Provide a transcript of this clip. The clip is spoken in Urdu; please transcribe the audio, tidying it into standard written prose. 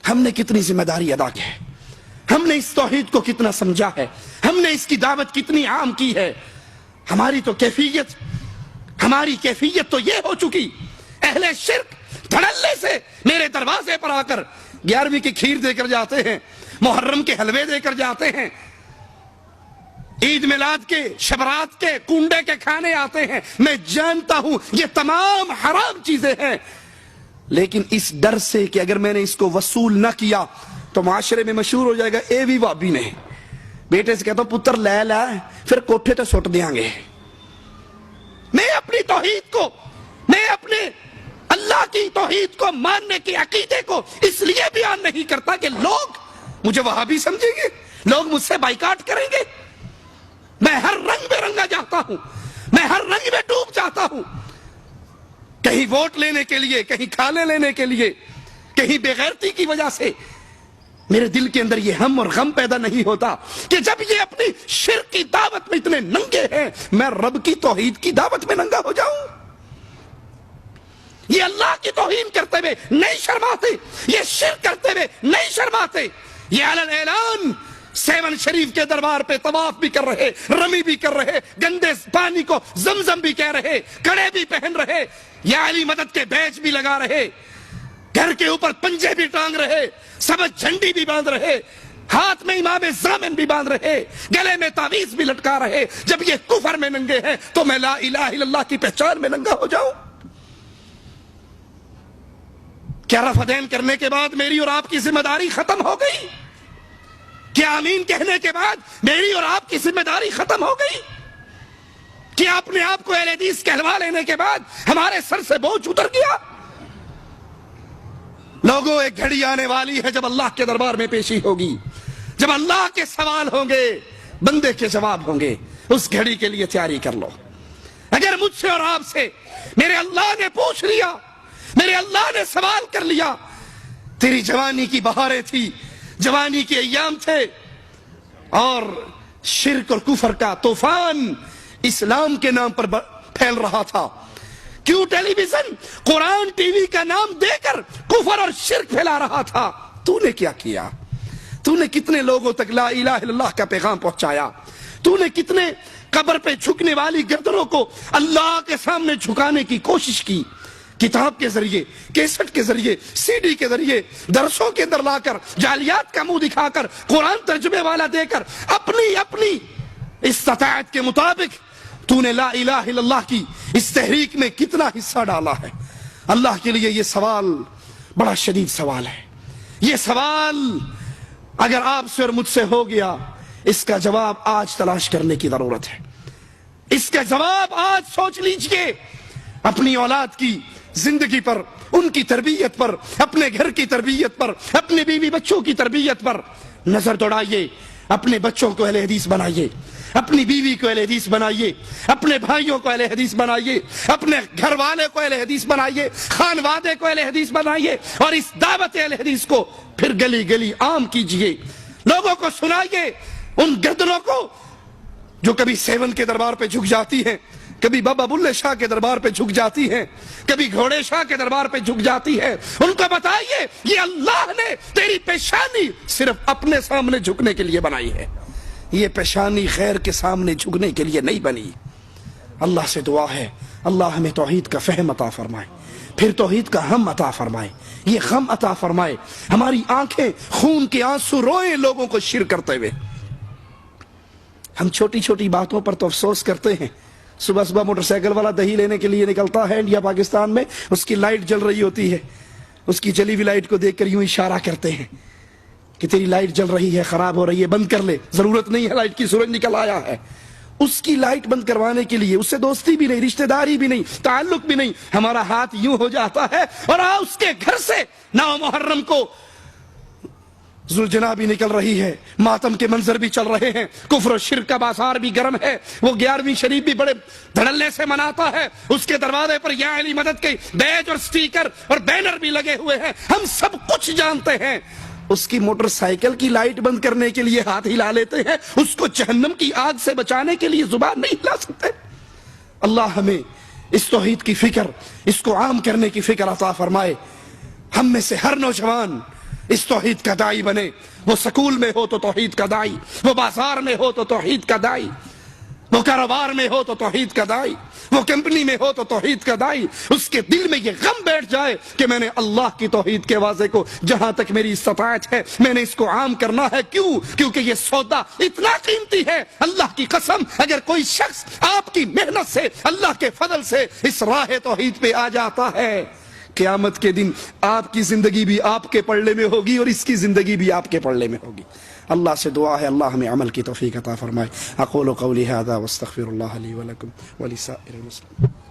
ہم نے کتنی ذمہ داری ادا کی ہے، ہم نے اس توحید کو کتنا سمجھا ہے، ہم نے اس کی دعوت کتنی عام کی ہے. ہماری کیفیت تو یہ ہو چکی، اہل شرک دھڑلے سے میرے دروازے پر آ کر 11ویں کی کھیر دے کر جاتے ہیں، محرم کے حلوے دے کر جاتے ہیں، عید میلاد کے، شبرات کے، کنڈے کے کھانے آتے ہیں. میں جانتا ہوں یہ تمام حرام چیزیں ہیں، لیکن اس ڈر سے کہ اگر میں نے اس کو وصول نہ کیا تو معاشرے میں مشہور ہو جائے گا اے وی وابی نے. بیٹے سے کہتا ہوں پتر لے لا پھر کوٹھے تے سٹ دیاں گے. میں اپنی توحید کو، میں اپنے اللہ کی توحید کو ماننے کے عقیدے کو اس لیے بیان نہیں کرتا کہ لوگ مجھے وہابی سمجھیں گے، لوگ مجھ سے بائیکاٹ کریں گے. میں ہر رنگ میں رنگا جاتا ہوں، میں ہر رنگ میں ڈوب جاتا ہوں، کہیں ووٹ لینے کے لیے، کہیں کھانے لینے کے لیے، کہیں بے غیرتی کی وجہ سے. میرے دل کے اندر یہ ہم اور غم پیدا نہیں ہوتا کہ جب یہ اپنی شرک کی دعوت میں اتنے ننگے ہیں، میں رب کی توحید کی دعوت میں ننگا ہو جاؤں. یہ اللہ کی توہین کرتے ہوئے نہیں شرماتے، یہ شرک کرتے ہوئے نہیں شرماتے. یہ علن اعلان 7 شریف کے دربار پہ طواف بھی کر رہے، رمی بھی کر رہے، گندے پانی کو زمزم بھی کہہ رہے، کڑے بھی پہن رہے، یا علی مدد کے بیج بھی لگا رہے، گھر کے اوپر پنجے بھی ٹانگ رہے، سبز جھنڈی بھی باندھ رہے، ہاتھ میں امام ضامن بھی باندھ رہے، گلے میں تعویذ بھی لٹکا رہے. جب یہ کفر میں ننگے ہیں تو میں لا الہ الا اللہ کی پہچان میں ننگا ہو جاؤں؟ کیا رفع دین کرنے کے بعد میری اور آپ کی ذمہ داری ختم ہو گئی؟ کیا آمین کہنے کے بعد میری اور آپ کی ذمہ داری ختم ہو گئی؟ کیا اپنے آپ کو اہل حدیث کہلوا لینے کے بعد ہمارے سر سے بوجھ اتر گیا؟ لوگوں، ایک گھڑی آنے والی ہے جب اللہ کے دربار میں پیشی ہوگی، جب اللہ کے سوال ہوں گے، بندے کے جواب ہوں گے. اس گھڑی کے لیے تیاری کر لو. اگر مجھ سے اور آپ سے میرے اللہ نے پوچھ لیا، میرے اللہ نے سوال کر لیا، تیری جوانی کی بہاریں تھی، جوانی کے ایام تھے اور شرک اور کفر کا طوفان اسلام کے نام پر پھیل رہا تھا، کیوں ٹیلی ویژن قرآن ٹی وی کا نام دے کر کفر اور شرک پھیلا رہا تھا؟ تو نے کیا کیا؟ تو نے کتنے لوگوں تک لا الہ الا اللہ کا پیغام پہنچایا؟ تو نے کتنے قبر پہ جھکنے والی گردنوں کو اللہ کے سامنے جھکانے کی کوشش کی؟ کتاب کے ذریعے، کیسٹ کے ذریعے، سی ڈی کے ذریعے، درسوں کے اندر لا کر، جعلیات کا منہ دکھا کر، قرآن ترجمے والا دے کر، اپنی استطاعت کے مطابق تو نے لا الہ الا اللہ کی اس تحریک میں کتنا حصہ ڈالا ہے؟ اللہ کے لیے یہ سوال بڑا شدید سوال ہے. یہ سوال اگر آپ سے اور مجھ سے ہو گیا، اس کا جواب آج تلاش کرنے کی ضرورت ہے. اس کا جواب آج سوچ لیجئے. اپنی اولاد کی زندگی پر، ان کی تربیت پر، اپنے گھر کی تربیت پر، اپنے بیوی بچوں کی تربیت پر نظر دوڑائیے. اپنے بچوں کو اہل حدیث بنائیے، اپنی بیوی کو اہل حدیث بنائیے، اپنے بھائیوں کو اہل حدیث بنائیے، اپنے گھر والے کو اہل حدیث بنائیے، خانوادے کو اہل حدیث بنائیے، اور اس دعوت اہل حدیث کو پھر گلی گلی عام کیجئے. لوگوں کو سنائیے، ان گردنوں کو جو کبھی 7 کے دربار پہ جھک جاتی ہیں، کبھی بابا بلے شاہ کے دربار پہ جھک جاتی ہیں، کبھی گھوڑے شاہ کے دربار پہ جھک جاتی ہے. ان کو بتائیے یہ اللہ نے تیری پیشانی صرف اپنے سامنے جھکنے کے لیے بنائی ہے، یہ پیشانی غیر کے سامنے جھکنے کے لیے نہیں بنی. اللہ سے دعا ہے اللہ ہمیں توحید کا فہم عطا فرمائے، پھر توحید کا ہم عطا فرمائے، یہ غم عطا فرمائے، ہماری آنکھیں خون کے آنسو روئیں لوگوں کو شرک کرتے ہوئے. ہم چھوٹی چھوٹی باتوں پر تو افسوس کرتے ہیں. صبح صبح موٹر سائیکل والا دہی لینے کے لیے نکلتا ہے انڈیا پاکستان میں، اس کی لائٹ جل رہی ہوتی ہے، اس کی جلی ہوئی لائٹ کو دیکھ کر یوں اشارہ کرتے ہیں کہ تیری لائٹ جل رہی ہے، خراب ہو رہی ہے، بند کر لے، ضرورت نہیں ہے لائٹ کی، سورج نکل آیا ہے. اس کی لائٹ بند کروانے کے لیے اس سے دوستی بھی نہیں، رشتہ داری بھی نہیں، تعلق بھی نہیں، ہمارا ہاتھ یوں ہو جاتا ہے اور اس کے گھر سے 9 محرم کو ذوالجناح بھی نکل رہی ہے، ماتم کے منظر بھی چل رہے ہیں، کفر و شرک کا بازار بھی گرم ہے، وہ 11ویں شریف بھی بڑے دھڑلے سے مناتا ہے، اس کے دروازے پر یا علی مدد کے بیج اور سٹیکر اور بینر بھی لگے ہوئے ہیں. ہم سب کچھ جانتے ہیں. اس کی موٹر سائیکل کی لائٹ بند کرنے کے لیے ہاتھ ہلا لیتے ہیں، اس کو جہنم کی آگ سے بچانے کے لیے زبان نہیں ہلا سکتے. اللہ ہمیں اس توحید کی فکر، اس کو عام کرنے کی فکر عطا فرمائے. ہم میں سے ہر نوجوان اس توحید کا دائی بنے. وہ سکول میں ہو تو توحید کا دائی, وہ بازار میں ہو تو توحید کا دائی, وہ کاروبار میں ہو تو توحید کا دائی, وہ کمپنی میں ہو تو توحید کا دائی. اس کے دل میں یہ غم بیٹھ جائے کہ میں نے اللہ کی توحید کے واضح کو جہاں تک میری استطاعت ہے میں نے اس کو عام کرنا ہے. کیوں؟ کیونکہ یہ سودا اتنا قیمتی ہے. اللہ کی قسم, اگر کوئی شخص آپ کی محنت سے, اللہ کے فضل سے اس راہ توحید پہ آ جاتا ہے, قیامت کے دن آپ کی زندگی بھی آپ کے پلڑے میں ہوگی اور اس کی زندگی بھی آپ کے پلڑے میں ہوگی. اللہ سے دعا ہے اللہ ہمیں عمل کی توفیق عطا فرمائے. اقول قولی ھذا واستغفر اللہ لی ولکم ولسائر المسلمین.